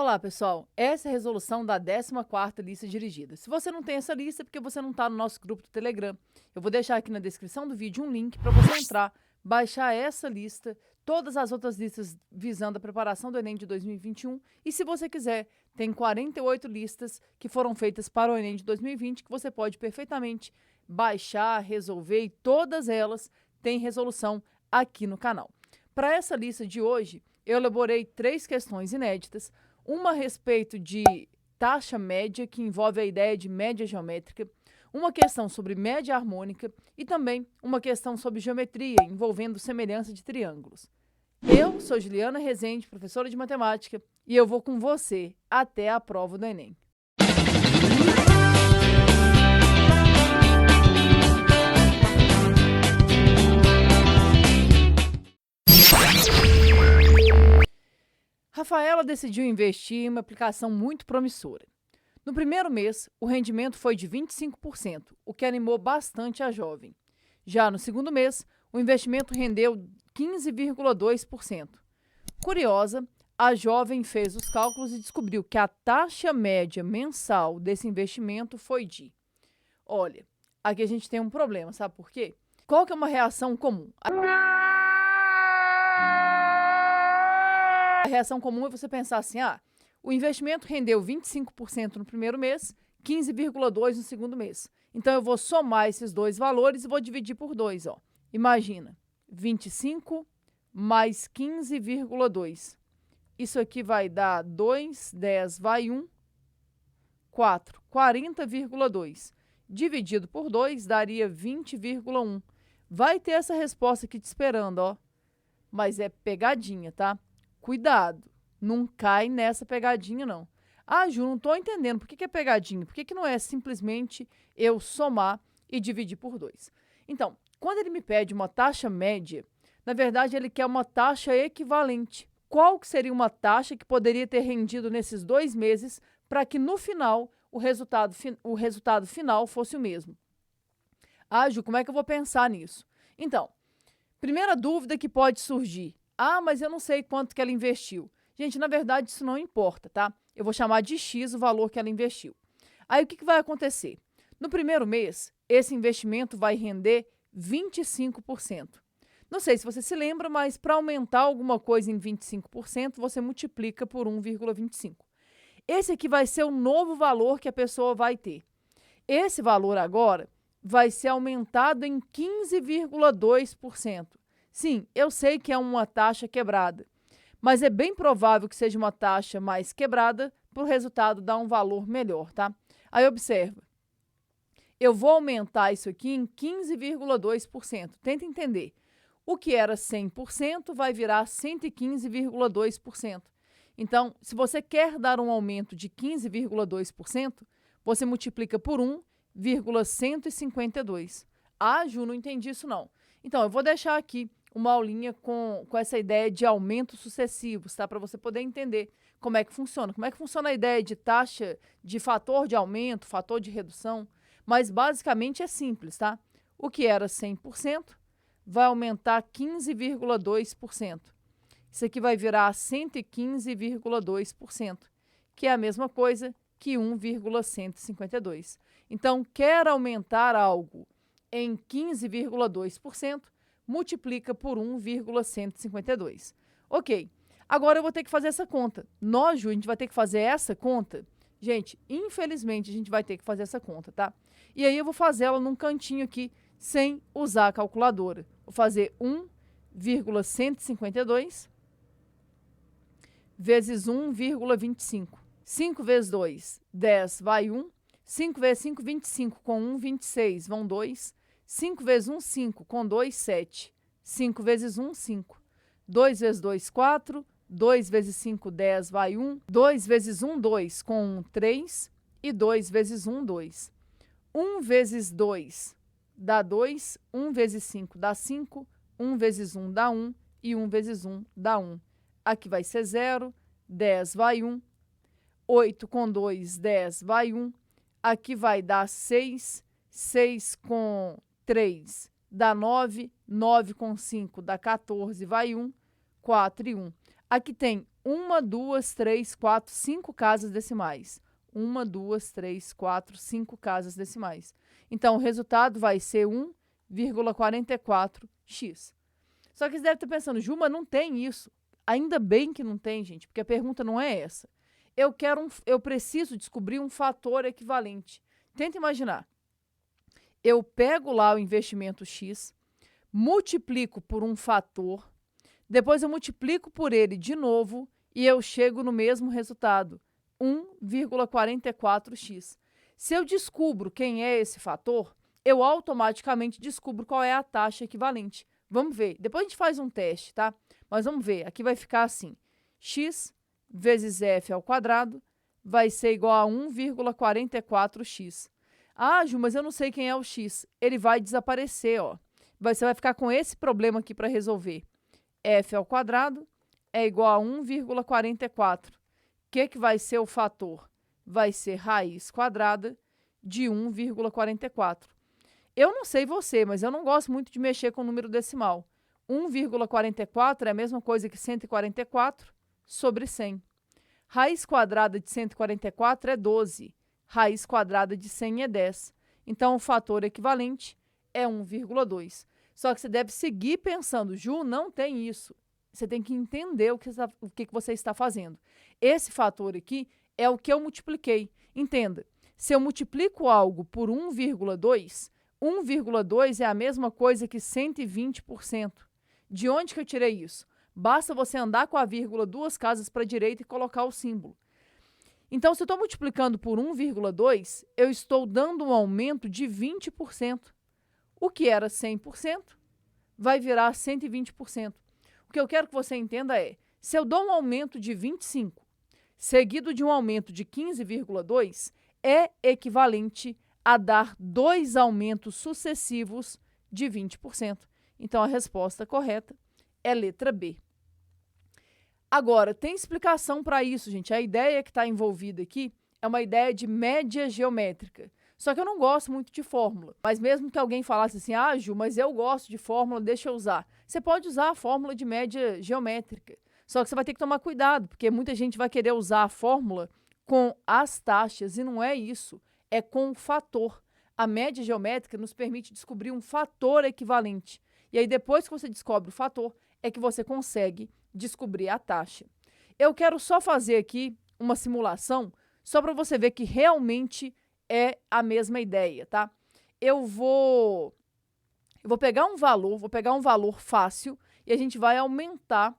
Olá, pessoal. Essa é a resolução da 14ª lista dirigida. Se você não tem essa lista, é porque você não está no nosso grupo do Telegram. Eu vou deixar aqui na descrição do vídeo um link para você entrar, baixar essa lista, todas as outras listas visando a preparação do Enem de 2021. E se você quiser, tem 48 listas que foram feitas para o Enem de 2020 que você pode perfeitamente baixar, resolver, e todas elas têm resolução aqui no canal. Para essa lista de hoje, eu elaborei 3 questões inéditas. Uma a respeito de taxa média, que envolve a ideia de média geométrica, uma questão sobre média harmônica e também uma questão sobre geometria, envolvendo semelhança de triângulos. Eu sou Juliana Rezende, professora de matemática, e eu vou com você até a prova do Enem. Rafaela decidiu investir em uma aplicação muito promissora. No primeiro mês, o rendimento foi de 25%, o que animou bastante a jovem. Já no segundo mês, o investimento rendeu 15,2%. Curiosa, a jovem fez os cálculos e descobriu que a taxa média mensal desse investimento foi de... Olha, aqui a gente tem um problema, sabe por quê? Qual que é uma reação comum? A reação comum é você pensar assim, o investimento rendeu 25% no primeiro mês, 15,2% no segundo mês. Então, eu vou somar esses dois valores e vou dividir por 2, ó. Imagina, 25 mais 15,2. Isso aqui vai dar 2, 10 vai 1, 4, 40,2. Dividido por 2 daria 20,1. Vai ter essa resposta aqui te esperando, ó. Mas é pegadinha, tá? Cuidado, não cai nessa pegadinha, não. Ju, não estou entendendo. Por que é pegadinha? Por que não é simplesmente eu somar e dividir por 2? Então, quando ele me pede uma taxa média, na verdade, ele quer uma taxa equivalente. Qual que seria uma taxa que poderia ter rendido nesses 2 meses para que, no final, o resultado final fosse o mesmo? Ju, como é que eu vou pensar nisso? Então, primeira dúvida que pode surgir. Mas eu não sei quanto que ela investiu. Gente, na verdade, isso não importa, tá? Eu vou chamar de X o valor que ela investiu. Aí, o que vai acontecer? No primeiro mês, esse investimento vai render 25%. Não sei se você se lembra, mas para aumentar alguma coisa em 25%, você multiplica por 1,25. Esse aqui vai ser o novo valor que a pessoa vai ter. Esse valor agora vai ser aumentado em 15,2%. Sim, eu sei que é uma taxa quebrada, mas é bem provável que seja uma taxa mais quebrada para o resultado dar um valor melhor, tá? Aí observa, eu vou aumentar isso aqui em 15,2%. Tenta entender. O que era 100% vai virar 115,2%. Então, se você quer dar um aumento de 15,2%, você multiplica por 1,152. Ju, não entendi isso não. Então, eu vou deixar aqui uma aulinha com essa ideia de aumentos sucessivos, tá? Para você poder entender como é que funciona. Como é que funciona a ideia de taxa, de fator de aumento, fator de redução. Mas, basicamente, é simples, tá? O que era 100% vai aumentar 15,2%. Isso aqui vai virar 115,2%, que é a mesma coisa que 1,152. Então, quer aumentar algo em 15,2%, multiplica por 1,152. Ok, agora eu vou ter que fazer essa conta. Nós, Ju, a gente vai ter que fazer essa conta. Gente, infelizmente, a gente vai ter que fazer essa conta, tá? E aí eu vou fazer ela num cantinho aqui, sem usar a calculadora. Vou fazer 1,152 vezes 1,25. 5 vezes 2, 10, vai 1. 5 vezes 5, 25. Com 1, 26, vão 2. 5 vezes 1, 5. Com 2, 7. 5 vezes 1, 5. 2 vezes 2, 4. 2 vezes 5, 10, vai 1. 2 vezes 1, 2. Com 1, 3. E 2 vezes 1, 2. 1 vezes 2 dá 2. 1 vezes 5 dá 5. 1 vezes 1 dá 1. E 1 vezes 1 dá 1. Aqui vai ser 0. 10 vai 1. 8 com 2, 10 vai 1. Aqui vai dar 6. 6 com 3 dá 9, 9 com 5 dá 14, vai 1, 4 e 1. Aqui tem 1, 2, 3, 4, 5 casas decimais. 1, 2, 3, 4, 5 casas decimais. Então, o resultado vai ser 1,44x. Só que você deve estar pensando, Ju, mas não tem isso. Ainda bem que não tem, gente, porque a pergunta não é essa. Eu preciso descobrir um fator equivalente. Tenta imaginar. Eu pego lá o investimento X, multiplico por um fator, depois eu multiplico por ele de novo e eu chego no mesmo resultado, 1,44x. Se eu descubro quem é esse fator, eu automaticamente descubro qual é a taxa equivalente. Vamos ver. Depois a gente faz um teste, tá? Mas vamos ver. Aqui vai ficar assim. X vezes f ao quadrado vai ser igual a 1,44x. Ah, Ju, mas eu não sei quem é o x. Ele vai desaparecer, ó. Você vai ficar com esse problema aqui para resolver. F ao quadrado é igual a 1,44. O que vai ser o fator? Vai ser raiz quadrada de 1,44. Eu não sei você, mas eu não gosto muito de mexer com o número decimal. 1,44 é a mesma coisa que 144 sobre 100. Raiz quadrada de 144 é 12. Raiz quadrada de 100 é 10. Então, o fator equivalente é 1,2. Só que você deve seguir pensando, Ju, não tem isso. Você tem que entender o que você está fazendo. Esse fator aqui é o que eu multipliquei. Entenda, se eu multiplico algo por 1,2, 1,2 é a mesma coisa que 120%. De onde que eu tirei isso? Basta você andar com a vírgula 2 casas para a direita e colocar o símbolo. Então, se eu estou multiplicando por 1,2, eu estou dando um aumento de 20%. O que era 100% vai virar 120%. O que eu quero que você entenda é, se eu dou um aumento de 25, seguido de um aumento de 15,2, é equivalente a dar 2 aumentos sucessivos de 20%. Então, a resposta correta é letra B. Agora, tem explicação para isso, gente. A ideia que está envolvida aqui é uma ideia de média geométrica. Só que eu não gosto muito de fórmula. Mas mesmo que alguém falasse assim, ah, Ju, mas eu gosto de fórmula, deixa eu usar. Você pode usar a fórmula de média geométrica. Só que você vai ter que tomar cuidado, porque muita gente vai querer usar a fórmula com as taxas, e não é isso. É com o fator. A média geométrica nos permite descobrir um fator equivalente. E aí, depois que você descobre o fator, é que você consegue descobrir a taxa. Eu quero só fazer aqui uma simulação, só para você ver que realmente é a mesma ideia, tá? Eu vou pegar um valor fácil e a gente vai aumentar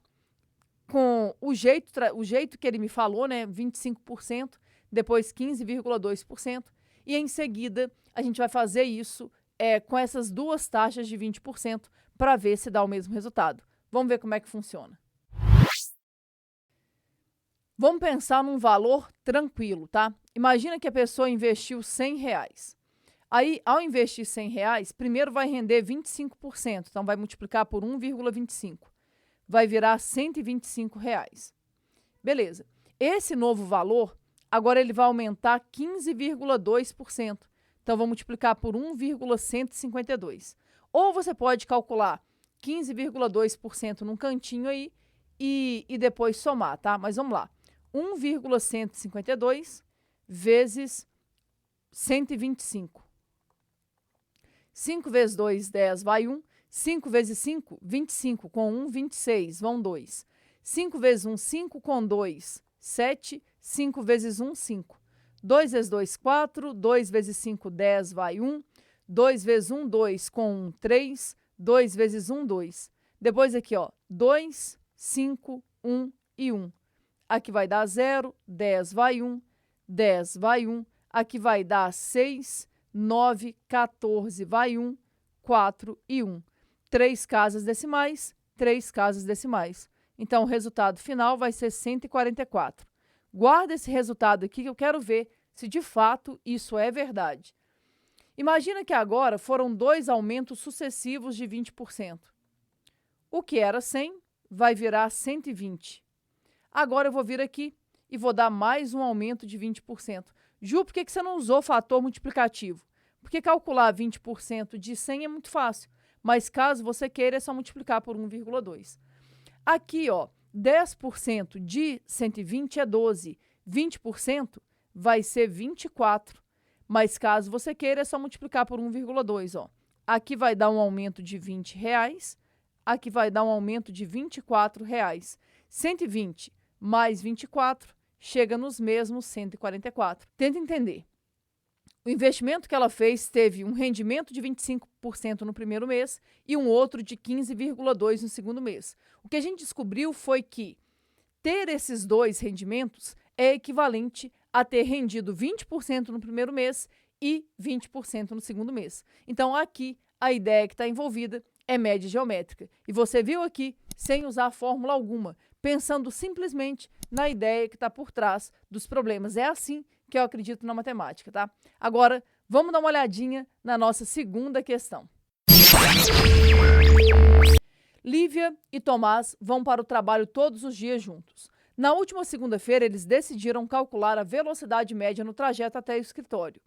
com o jeito que ele me falou, né? 25%, depois 15,2%, e em seguida a gente vai fazer isso com essas duas taxas de 20% para ver se dá o mesmo resultado. Vamos ver como é que funciona. Vamos pensar num valor tranquilo, tá? Imagina que a pessoa investiu R$100. Aí, ao investir R$100, primeiro vai render 25%, então vai multiplicar por 1,25. Vai virar R$125. Beleza. Esse novo valor, agora ele vai aumentar 15,2%. Então, vou multiplicar por 1,152. Ou você pode calcular 15,2% num cantinho aí e depois somar, tá? Mas vamos lá. 1,152 vezes 125. 5 vezes 2, 10, vai 1. 5 vezes 5, 25. Com 1, 26, vão 2. 5 vezes 1, 5. Com 2, 7. 5 vezes 1, 5. 2 vezes 2, 4. 2 vezes 5, 10, vai 1. 2 vezes 1, 2. Com 1, 3. 2 vezes 1, 2. Depois aqui, ó, 2, 5, 1 e 1. Aqui vai dar 0, 10 vai 1, 10 vai 1. Aqui vai dar 6, 9, 14 vai 1, 4 e 1. 3 casas decimais, 3 casas decimais. Então, o resultado final vai ser 144. Guarda esse resultado aqui que eu quero ver se de fato isso é verdade. Imagina que agora foram 2 aumentos sucessivos de 20%. O que era 100 vai virar 120. Agora eu vou vir aqui e vou dar mais um aumento de 20%. Ju, por que você não usou fator multiplicativo? Porque calcular 20% de 100 é muito fácil, mas caso você queira é só multiplicar por 1,2. Aqui, ó, 10% de 120 é 12. 20% vai ser 24. Mas caso você queira, é só multiplicar por 1,2. Ó. Aqui vai dar um aumento de R$20. Aqui vai dar um aumento de R$24. 120 mais 24 chega nos mesmos 144. Tenta entender. O investimento que ela fez teve um rendimento de 25% no primeiro mês e um outro de 15,2% no segundo mês. O que a gente descobriu foi que ter esses dois rendimentos é equivalente a ter rendido 20% no primeiro mês e 20% no segundo mês. Então, aqui, a ideia que está envolvida é média geométrica. E você viu aqui, sem usar fórmula alguma, pensando simplesmente na ideia que está por trás dos problemas. É assim que eu acredito na matemática, tá? Agora, vamos dar uma olhadinha na nossa segunda questão. Lívia e Tomás vão para o trabalho todos os dias juntos. Na última segunda-feira, eles decidiram calcular a velocidade média no trajeto até o escritório.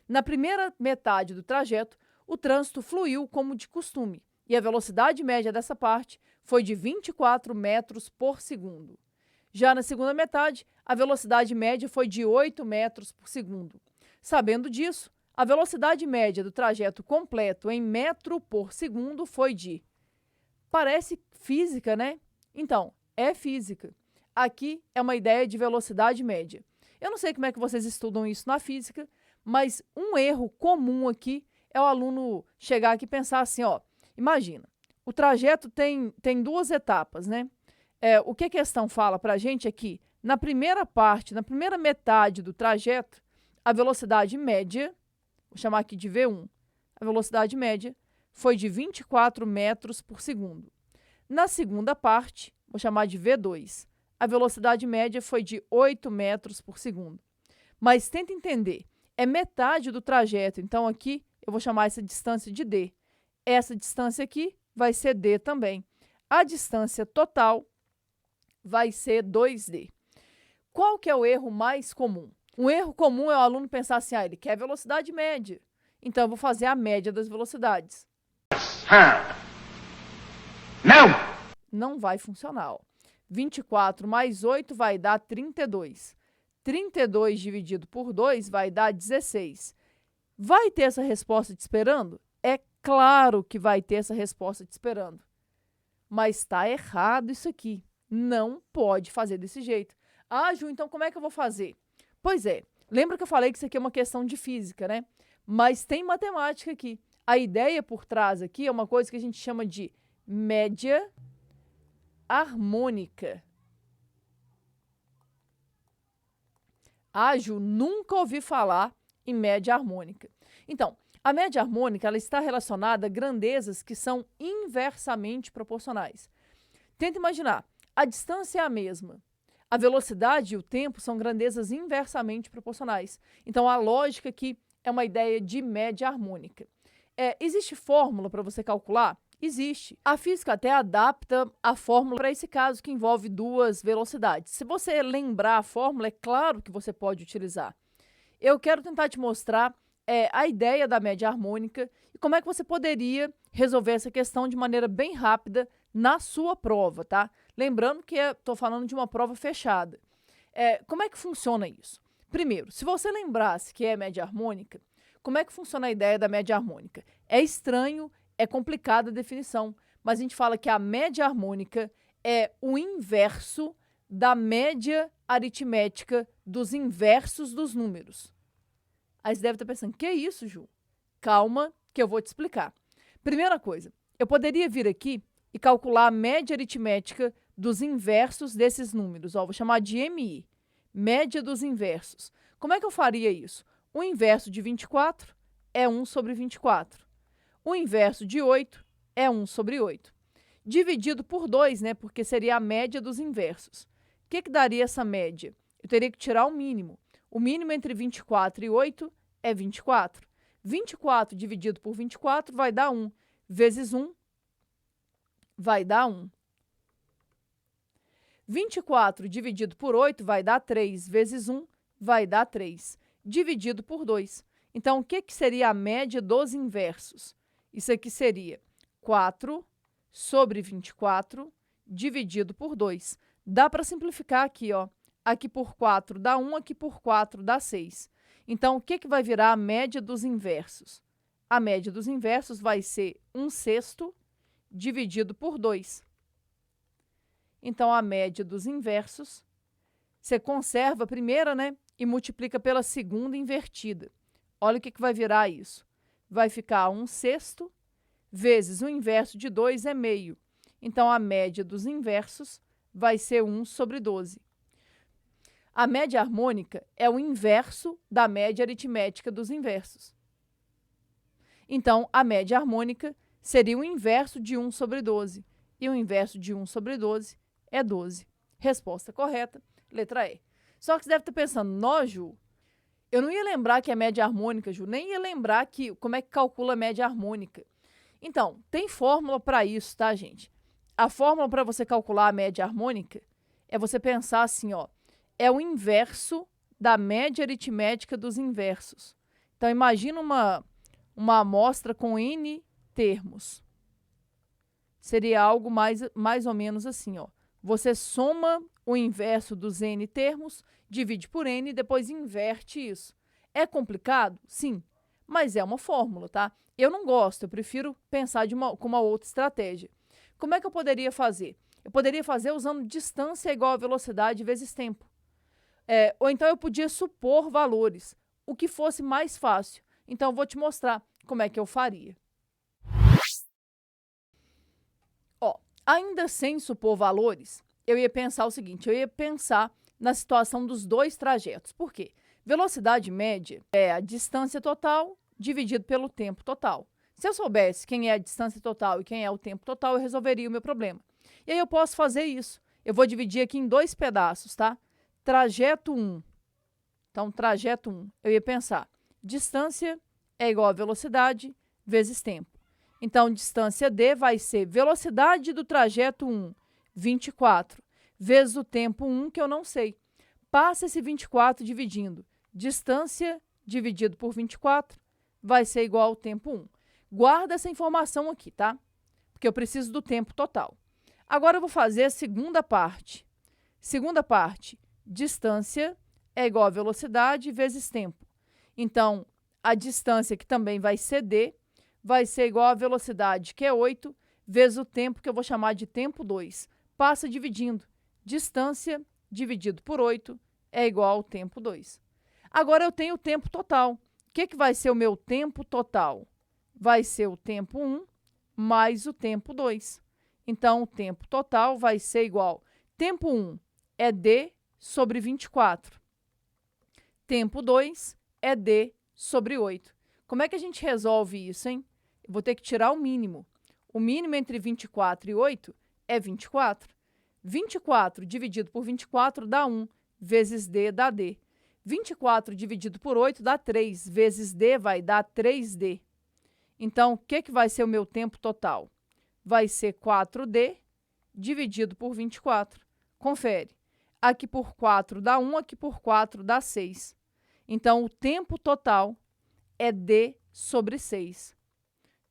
Na primeira metade do trajeto, o trânsito fluiu como de costume, e a velocidade média dessa parte foi de 24 metros por segundo. Já na segunda metade, a velocidade média foi de 8 metros por segundo. Sabendo disso, a velocidade média do trajeto completo em metro por segundo foi de... Parece física, né? Então, é física. Aqui é uma ideia de velocidade média. Eu não sei como é que vocês estudam isso na física, mas um erro comum aqui é o aluno chegar aqui e pensar assim, ó, imagina, o trajeto tem duas etapas, né? O que a questão fala para a gente é que na primeira parte, na primeira metade do trajeto, a velocidade média, vou chamar aqui de V1, a velocidade média foi de 24 metros por segundo. Na segunda parte, vou chamar de V2, a velocidade média foi de 8 metros por segundo. Mas tenta entender, é metade do trajeto, então aqui eu vou chamar essa distância de D. Essa distância aqui vai ser D também. A distância total vai ser 2D. Qual que é o erro mais comum? Um erro comum é o aluno pensar assim, ele quer velocidade média. Então, eu vou fazer a média das velocidades. Não! Não vai funcionar. Ó. 24 mais 8 vai dar 32. 32 dividido por 2 vai dar 16. Vai ter essa resposta te esperando? É claro que vai ter essa resposta te esperando. Mas está errado isso aqui. Não pode fazer desse jeito. Ah, Ju, então como é que eu vou fazer? Pois é, lembra que eu falei que isso aqui é uma questão de física, né? Mas tem matemática aqui. A ideia por trás aqui é uma coisa que a gente chama de média harmônica. Ah, Ju, nunca ouvi falar em média harmônica. Então, a média harmônica ela está relacionada a grandezas que são inversamente proporcionais. Tenta imaginar, a distância é a mesma. A velocidade e o tempo são grandezas inversamente proporcionais. Então, a lógica aqui é uma ideia de média harmônica. Existe fórmula para você calcular? Existe. A física até adapta a fórmula para esse caso que envolve duas velocidades. Se você lembrar a fórmula, é claro que você pode utilizar. Eu quero tentar te mostrar a ideia da média harmônica e como é que você poderia resolver essa questão de maneira bem rápida na sua prova, tá? Lembrando que estou falando de uma prova fechada. Como é que funciona isso? Primeiro, se você lembrasse que é média harmônica, como é que funciona a ideia da média harmônica? É estranho, é complicada a definição, mas a gente fala que a média harmônica é o inverso da média aritmética dos inversos dos números. Aí você deve estar pensando, que é isso, Ju? Calma, que eu vou te explicar. Primeira coisa, eu poderia vir aqui e calcular a média aritmética dos inversos desses números. Ó, vou chamar de MI, média dos inversos. Como é que eu faria isso? O inverso de 24 é 1 sobre 24. O inverso de 8 é 1 sobre 8. Dividido por 2, né, porque seria a média dos inversos. O que daria essa média? Eu teria que tirar o mínimo. O mínimo entre 24 e 8 é 24. 24 dividido por 24 vai dar 1. Vezes 1 vai dar 1. 24 dividido por 8 vai dar 3. Vezes 1 vai dar 3. Dividido por 2. Então, o que seria a média dos inversos? Isso aqui seria 4 sobre 24 dividido por 2. Dá para simplificar aqui, ó. Aqui por 4 dá 1, aqui por 4 dá 6. Então, o que vai virar a média dos inversos? A média dos inversos vai ser 1/6 dividido por 2. Então, a média dos inversos, você conserva a primeira, né? E multiplica pela segunda invertida. Olha o que vai virar isso. Vai ficar 1/6 vezes o inverso de 2 é meio. Então, a média dos inversos vai ser 1/12. A média harmônica é o inverso da média aritmética dos inversos. Então, a média harmônica seria o inverso de 1/12. E o inverso de 1/12 é 12. Resposta correta, letra E. Só que você deve estar pensando, nó, Ju, eu não ia lembrar que é média harmônica, Ju, nem ia lembrar como é que calcula a média harmônica. Então, tem fórmula para isso, tá, gente? A fórmula para você calcular a média harmônica é você pensar assim, ó, é o inverso da média aritmética dos inversos. Então, imagina uma amostra com N termos. Seria algo mais ou menos assim, ó. Você soma o inverso dos N termos, divide por N e depois inverte isso. É complicado? Sim, mas é uma fórmula, tá? Eu não gosto, eu prefiro pensar com uma outra estratégia. Como é que eu poderia fazer? Eu poderia fazer usando distância igual a velocidade vezes tempo. Ou então eu podia supor valores, o que fosse mais fácil. Então, eu vou te mostrar como é que eu faria. Ó, ainda sem supor valores, eu ia pensar o seguinte, eu ia pensar na situação dos dois trajetos. Por quê? Velocidade média é a distância total dividido pelo tempo total. Se eu soubesse quem é a distância total e quem é o tempo total, eu resolveria o meu problema. E aí eu posso fazer isso. Eu vou dividir aqui em dois pedaços, tá? Trajeto 1. Então, trajeto 1, eu ia pensar, distância é igual a velocidade vezes tempo. Então, distância D vai ser velocidade do trajeto 1, 24, vezes o tempo 1, que eu não sei. Passa esse 24 dividindo. Distância dividido por 24 vai ser igual ao tempo 1. Guarda essa informação aqui, tá? Porque eu preciso do tempo total. Agora, eu vou fazer a segunda parte. Segunda parte, distância é igual a velocidade vezes tempo. Então, a distância, que também vai ser D, vai ser igual a velocidade, que é 8, vezes o tempo, que eu vou chamar de tempo 2. Passa dividindo. Distância dividido por 8 é igual ao tempo 2. Agora, eu tenho o tempo total. O que vai ser o meu tempo total? Vai ser o tempo 1 mais o tempo 2. Então, o tempo total vai ser igual. Tempo 1 é D sobre 24. Tempo 2 é D sobre 8. Como é que a gente resolve isso, hein? Eu vou ter que tirar o mínimo. O mínimo entre 24 e 8 é 24. 24 dividido por 24 dá 1, vezes D dá D. 24 dividido por 8 dá 3, vezes D vai dar 3D. Então, o que vai ser o meu tempo total? Vai ser 4D dividido por 24. Confere. Aqui por 4 dá 1, aqui por 4 dá 6. Então, o tempo total é D sobre 6.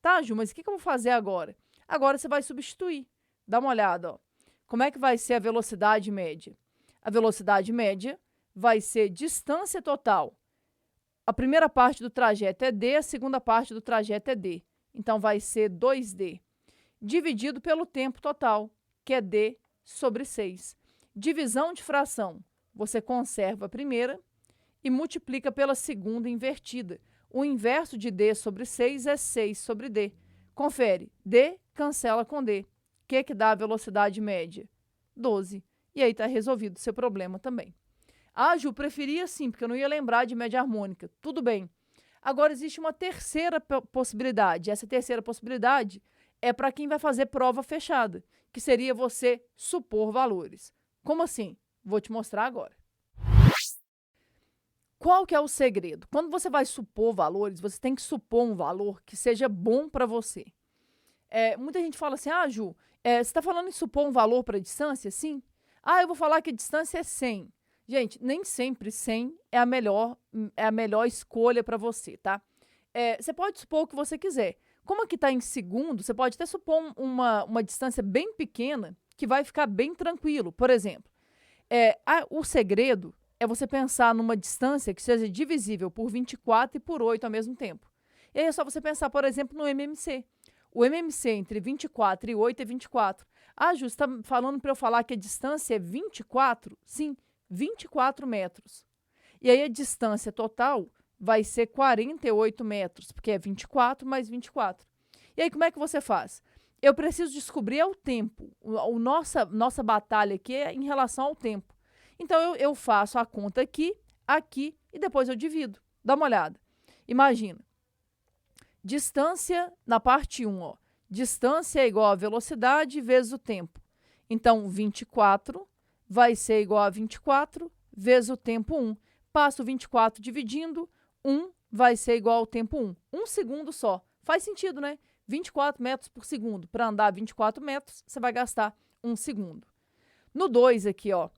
Tá, Ju, mas o que eu vou fazer agora? Agora você vai substituir. Dá uma olhada, ó. Como é que vai ser a velocidade média? A velocidade média vai ser distância total. A primeira parte do trajeto é D, a segunda parte do trajeto é D. Então, vai ser 2D. Dividido pelo tempo total, que é D sobre 6. Divisão de fração. Você conserva a primeira e multiplica pela segunda invertida. O inverso de D sobre 6 é 6 sobre D. Confere. D cancela com D. O que dá a velocidade média? 12. E aí está resolvido o seu problema também. Ah, Ju, preferia sim, porque eu não ia lembrar de média harmônica. Tudo bem. Agora, existe uma terceira possibilidade. Essa terceira possibilidade é para quem vai fazer prova fechada, que seria você supor valores. Como assim? Vou te mostrar agora. Qual que é o segredo? Quando você vai supor valores, você tem que supor um valor que seja bom para você. Muita gente fala assim, ah, Ju, você está falando em supor um valor para a distância? Sim. Ah, eu vou falar que a distância é 100. Gente, nem sempre 100 é a melhor escolha para você, tá? Você pode supor o que você quiser. Como aqui está em segundo, você pode até supor uma distância bem pequena, que vai ficar bem tranquilo. Por exemplo, o segredo é você pensar numa distância que seja divisível por 24 e por 8 ao mesmo tempo. E aí é só você pensar, por exemplo, no MMC. O MMC entre 24 e 8 é 24. Ah, Ju, você está falando para eu falar que a distância é 24? Sim, 24 metros. E aí a distância total vai ser 48 metros, porque é 24 mais 24. E aí como é que você faz? Eu preciso descobrir o tempo. Nossa batalha aqui é em relação ao tempo. Então eu faço a conta aqui e depois eu divido. Dá uma olhada. Imagina. Distância na parte 1, ó. Distância é igual a velocidade vezes o tempo. Então, 24 vai ser igual a 24 vezes o tempo 1. Passo 24 dividindo, 1 vai ser igual ao tempo 1. 1 segundo só. Faz sentido, né? 24 metros por segundo. Para andar 24 metros, você vai gastar 1 segundo. No 2 aqui, ó,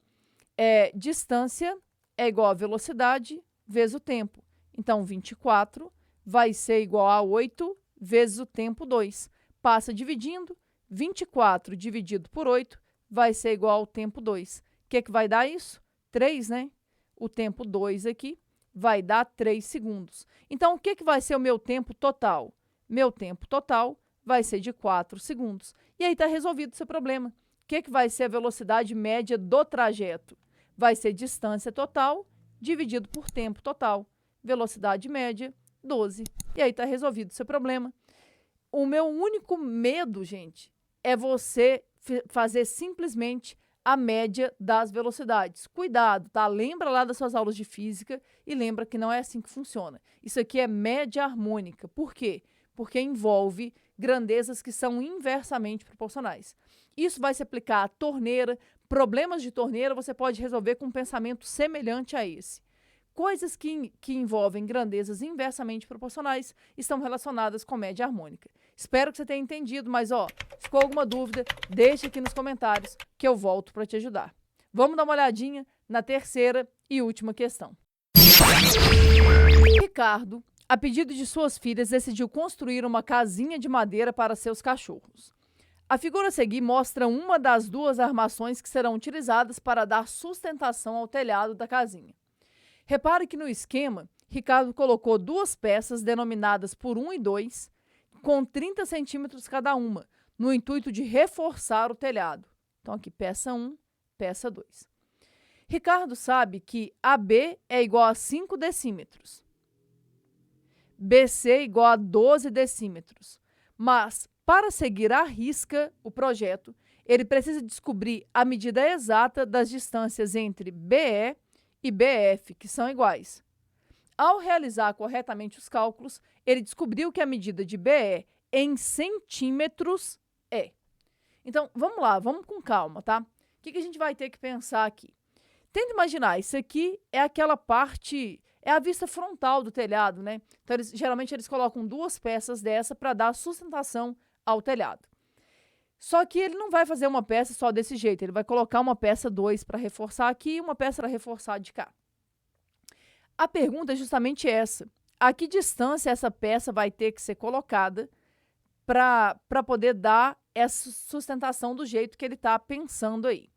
distância é igual a velocidade vezes o tempo. Então, 24 vai ser igual a 8 vezes o tempo 2. Passa dividindo, 24 dividido por 8 vai ser igual ao tempo 2. O que vai dar isso? 3, né? O tempo 2 aqui vai dar 3 segundos. Então, o que vai ser o meu tempo total? Meu tempo total vai ser de 4 segundos. E aí está resolvido o seu problema. O que vai ser a velocidade média do trajeto? Vai ser distância total dividido por tempo total. Velocidade média, 12. E aí está resolvido o seu problema. O meu único medo, gente, é você fazer simplesmente a média das velocidades. Cuidado, tá? Lembra lá das suas aulas de física e lembra que não é assim que funciona. Isso aqui é média harmônica. Por quê? Porque envolve grandezas que são inversamente proporcionais. Isso vai se aplicar à torneira. Problemas de torneira você pode resolver com um pensamento semelhante a esse. Coisas que envolvem grandezas inversamente proporcionais estão relacionadas com média harmônica. Espero que você tenha entendido, mas se ficou alguma dúvida, deixa aqui nos comentários que eu volto para te ajudar. Vamos dar uma olhadinha na terceira e última questão. Ricardo, a pedido de suas filhas, decidiu construir uma casinha de madeira para seus cachorros. A figura a seguir mostra uma das duas armações que serão utilizadas para dar sustentação ao telhado da casinha. Repare que no esquema, Ricardo colocou duas peças denominadas por 1 e 2, com 30 centímetros cada uma, no intuito de reforçar o telhado. Então, aqui, peça 1, peça 2. Ricardo sabe que AB é igual a 5 decímetros, BC é igual a 12 decímetros, mas, para seguir à risca o projeto, ele precisa descobrir a medida exata das distâncias entre BE e BF, que são iguais. Ao realizar corretamente os cálculos, ele descobriu que a medida de BE em centímetros é. Então, vamos lá, vamos com calma, tá? O que a gente vai ter que pensar aqui? Tenta imaginar, isso aqui é aquela parte, é a vista frontal do telhado, né? Então, geralmente eles colocam duas peças dessa para dar sustentação ao telhado. Só que ele não vai fazer uma peça só desse jeito, ele vai colocar uma peça 2 para reforçar aqui e uma peça para reforçar de cá. A pergunta é justamente essa. A que distância essa peça vai ter que ser colocada para poder dar essa sustentação do jeito que ele está pensando aí?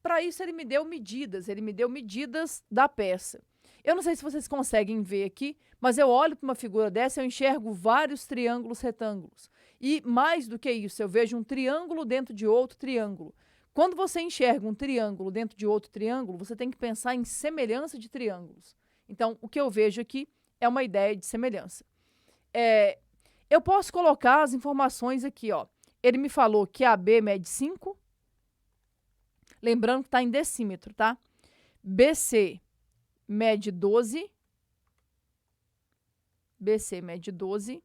Para isso, ele me deu medidas da peça. Eu não sei se vocês conseguem ver aqui, mas eu olho para uma figura dessa e eu enxergo vários triângulos retângulos. E mais do que isso, eu vejo um triângulo dentro de outro triângulo. Quando você enxerga um triângulo dentro de outro triângulo, você tem que pensar em semelhança de triângulos. Então, o que eu vejo aqui é uma ideia de semelhança. Eu posso colocar as informações aqui, ó. Ele me falou que AB mede 5. Lembrando que está em decímetro, tá? BC mede 12. BC mede 12.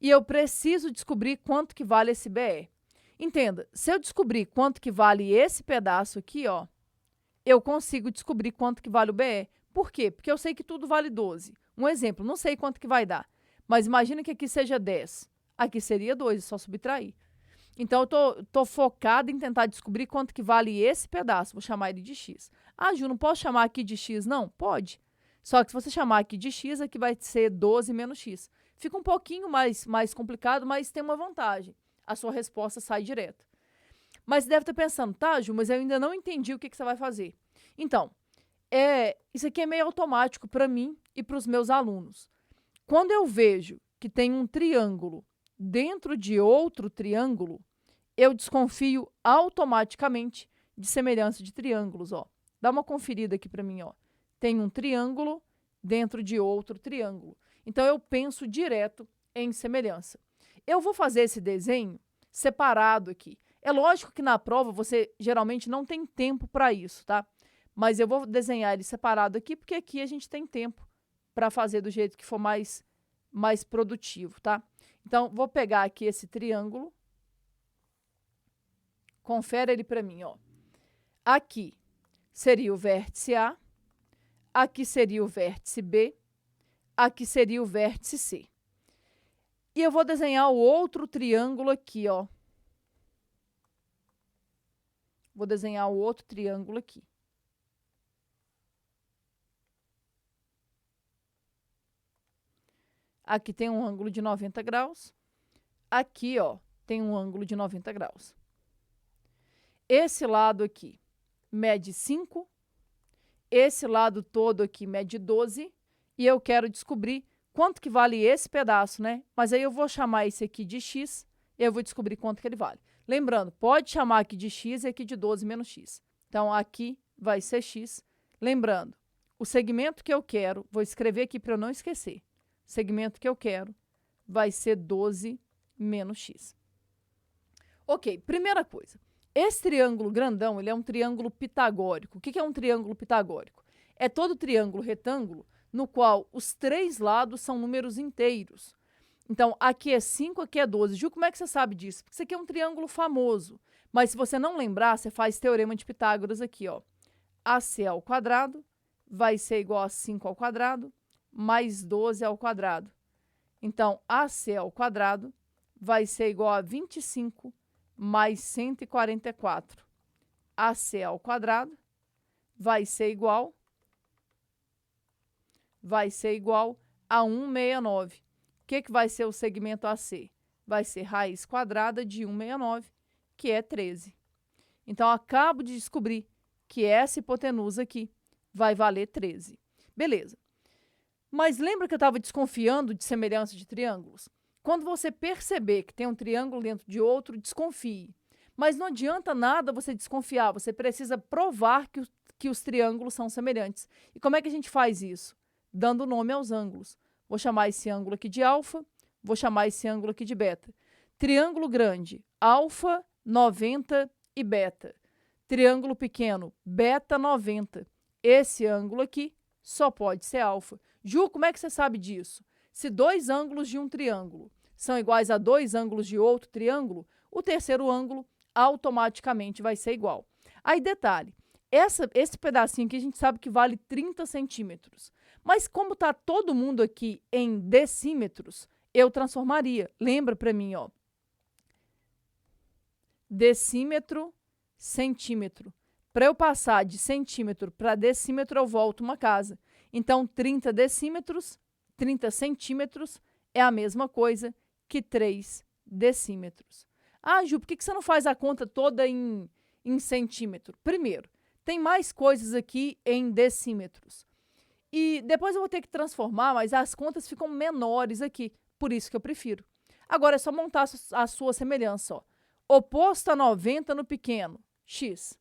E eu preciso descobrir quanto que vale esse BE. Entenda, se eu descobrir quanto que vale esse pedaço aqui, ó, eu consigo descobrir quanto que vale o BE. Por quê? Porque eu sei que tudo vale 12. Um exemplo, não sei quanto que vai dar, mas imagina que aqui seja 10. Aqui seria 2, é só subtrair. Então, eu tô focada em tentar descobrir quanto que vale esse pedaço. Vou chamar ele de X. Ah, Ju, não posso chamar aqui de X, não? Pode. Só que se você chamar aqui de X, aqui vai ser 12 menos X. Fica um pouquinho mais complicado, mas tem uma vantagem. A sua resposta sai direto. Mas deve estar pensando, tá, Ju, mas eu ainda não entendi o que você vai fazer. Então, isso aqui é meio automático para mim e para os meus alunos. Quando eu vejo que tem um triângulo dentro de outro triângulo, eu desconfio automaticamente de semelhança de triângulos, ó. Dá uma conferida aqui para mim, ó. Tem um triângulo dentro de outro triângulo. Então, eu penso direto em semelhança. Eu vou fazer esse desenho separado aqui. É lógico que na prova você geralmente não tem tempo para isso, tá? Mas eu vou desenhar ele separado aqui, porque aqui a gente tem tempo para fazer do jeito que for mais produtivo, tá? Então, vou pegar aqui esse triângulo. Confere ele para mim, ó. Aqui seria o vértice A, aqui seria o vértice B, aqui seria o vértice C. E eu vou desenhar o outro triângulo aqui, ó. Vou desenhar o outro triângulo aqui. Aqui tem um ângulo de 90 graus. Aqui, ó, tem um ângulo de 90 graus. Esse lado aqui mede 5. Esse lado todo aqui mede 12. E eu quero descobrir quanto que vale esse pedaço, né? Mas aí eu vou chamar esse aqui de x e eu vou descobrir quanto que ele vale. Lembrando, pode chamar aqui de x e aqui de 12 menos x. Então, aqui vai ser x. Lembrando, o segmento que eu quero, vou escrever aqui para eu não esquecer. O segmento que eu quero vai ser 12 menos x. Ok, primeira coisa. Esse triângulo grandão, ele é um triângulo pitagórico. O que é um triângulo pitagórico? É todo triângulo retângulo no qual os 3 lados são números inteiros. Então, aqui é 5, aqui é 12. Ju, como é que você sabe disso? Porque isso aqui é um triângulo famoso. Mas se você não lembrar, você faz teorema de Pitágoras aqui, ó. AC ao quadrado vai ser igual a 5 ao quadrado mais 12 ao quadrado. Então, AC ao quadrado vai ser igual a 25 mais 144. AC ao quadrado vai ser igual a 169. O que vai ser o segmento AC? Vai ser raiz quadrada de 169, que é 13. Então, acabo de descobrir que essa hipotenusa aqui vai valer 13. Beleza. Mas lembra que eu estava desconfiando de semelhança de triângulos? Quando você perceber que tem um triângulo dentro de outro, desconfie. Mas não adianta nada você desconfiar, você precisa provar que os triângulos são semelhantes. E como é que a gente faz isso? Dando nome aos ângulos. Vou chamar esse ângulo aqui de alfa, vou chamar esse ângulo aqui de beta. Triângulo grande, alfa, 90 e beta. Triângulo pequeno, beta, 90. Esse ângulo aqui só pode ser alfa. Ju, como é que você sabe disso? Se 2 ângulos de um triângulo são iguais a 2 ângulos de outro triângulo, o terceiro ângulo automaticamente vai ser igual. Aí, detalhe, esse pedacinho aqui a gente sabe que vale 30 centímetros. Mas como está todo mundo aqui em decímetros, eu transformaria. Lembra para mim, ó. Decímetro, centímetro. Para eu passar de centímetro para decímetro, eu volto uma casa. Então, 30 decímetros, 30 centímetros é a mesma coisa que 3 decímetros. Ah, Ju, por que você não faz a conta toda em centímetro? Primeiro, tem mais coisas aqui em decímetros. E depois eu vou ter que transformar, mas as contas ficam menores aqui. Por isso que eu prefiro. Agora é só montar a sua semelhança, ó. Oposto a 90 no pequeno, x.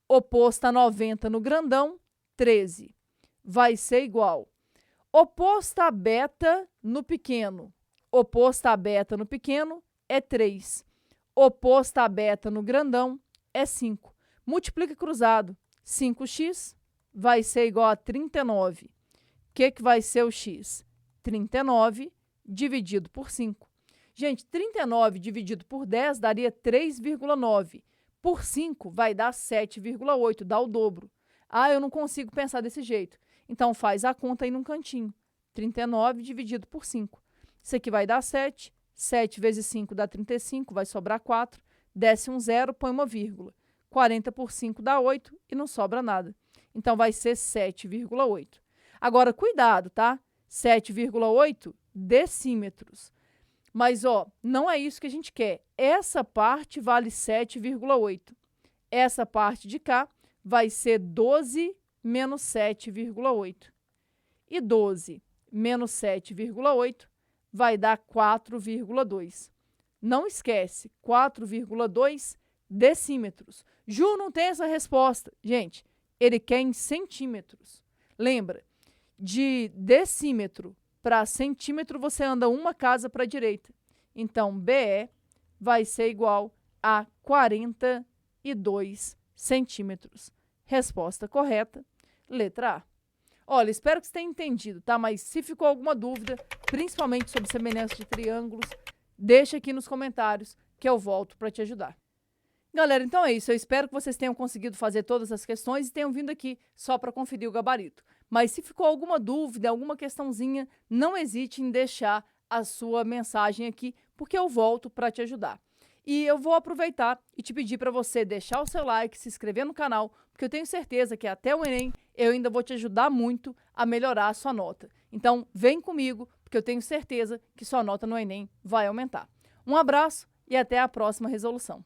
Oposto a 90 no grandão, 13. Vai ser igual. Oposto a beta no pequeno. Oposto a beta no pequeno é 3. Oposto a beta no grandão é 5. Multiplica cruzado. 5x vai ser igual a 39. O que vai ser o x? 39 dividido por 5. Gente, 39 dividido por 10 daria 3,9. Por 5 vai dar 7,8, dá o dobro. Ah, eu não consigo pensar desse jeito. Então, faz a conta aí num cantinho. 39 dividido por 5. Isso aqui vai dar 7. 7 vezes 5 dá 35, vai sobrar 4. Desce um zero, põe uma vírgula. 40 por 5 dá 8 e não sobra nada. Então, vai ser 7,8. Agora, cuidado, tá? 7,8 decímetros. Mas, ó, não é isso que a gente quer. Essa parte vale 7,8. Essa parte de cá vai ser 12 menos 7,8. E 12 menos 7,8 vai dar 4,2. Não esquece, 4,2 decímetros. Ju não tem essa resposta. Gente, ele quer em centímetros. Lembra, de decímetro para centímetro você anda uma casa para a direita. Então, BE vai ser igual a 42 centímetros. Resposta correta, letra A. Olha, espero que você tenha entendido, tá? Mas se ficou alguma dúvida, principalmente sobre semelhança de triângulos, deixa aqui nos comentários que eu volto para te ajudar. Galera, então é isso. Eu espero que vocês tenham conseguido fazer todas as questões e tenham vindo aqui só para conferir o gabarito. Mas se ficou alguma dúvida, alguma questãozinha, não hesite em deixar a sua mensagem aqui, porque eu volto para te ajudar. E eu vou aproveitar e te pedir para você deixar o seu like, se inscrever no canal, porque eu tenho certeza que até o Enem eu ainda vou te ajudar muito a melhorar a sua nota. Então, vem comigo, porque eu tenho certeza que sua nota no Enem vai aumentar. Um abraço e até a próxima resolução.